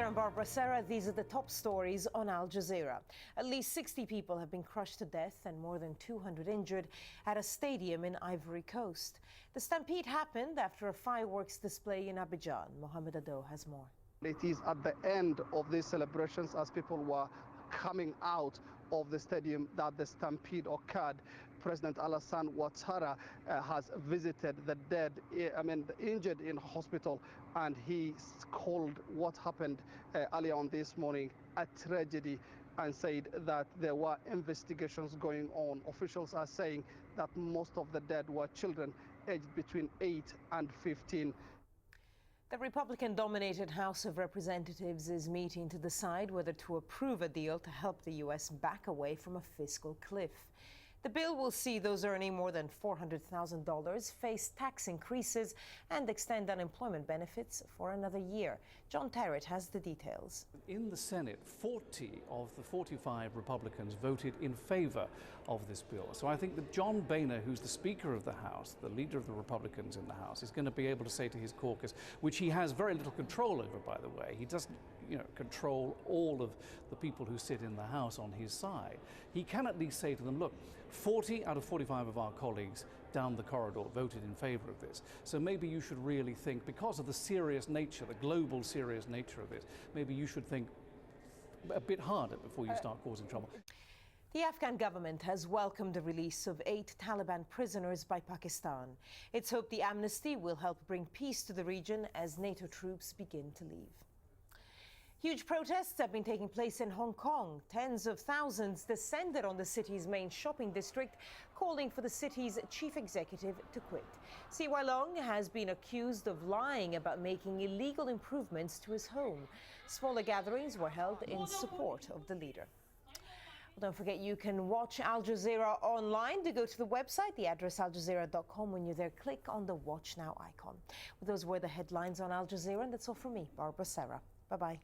there, I'm Barbara Serra. These are the top stories on Al Jazeera. At least 60 people have been crushed to death and more than 200 injured at a stadium in Ivory Coast. The stampede happened after a fireworks display in Abidjan. Mohamed Ado has more. It is at the end of these celebrations, as people were coming out of the stadium, that the stampede occurred. President Alassane Ouattara has visited the the injured in hospital, and he called what happened earlier on this morning a tragedy and said that there were investigations going on. Officials are saying that most of the dead were children aged between 8 and 15. The Republican-dominated House of Representatives is meeting to decide whether to approve a deal to help the U.S. back away from a fiscal cliff. The bill will see those earning more than $400,000 face tax increases and extend unemployment benefits for another year. John Terrett has the details. In the Senate, 40 of the 45 Republicans voted in favor of this bill. So I think that John Boehner, who's the Speaker of the House, the leader of the Republicans in the House, is going to be able to say to his caucus, which he has very little control over, by the way. He doesn't control all of the people who sit in the House on his side. He can at least say to them, look, 40 out of 45 of our colleagues down the corridor voted in favor of this. So maybe you should really think, because of the serious nature, the global serious nature of this, maybe you should think a bit harder before you start causing trouble. The Afghan government has welcomed the release of 8 Taliban prisoners by Pakistan. It's hoped the amnesty will help bring peace to the region as NATO troops begin to leave. Huge protests have been taking place in Hong Kong. Tens of thousands descended on the city's main shopping district, calling for the city's chief executive to quit. CY Leung has been accused of lying about making illegal improvements to his home. Smaller gatherings were held in support of the leader. Well, don't forget you can watch Al Jazeera online. To go to the website, the address aljazeera.com. When you're there, click on the Watch Now icon. Well, those were the headlines on Al Jazeera, and that's all from me, Barbara Serra. Bye-bye.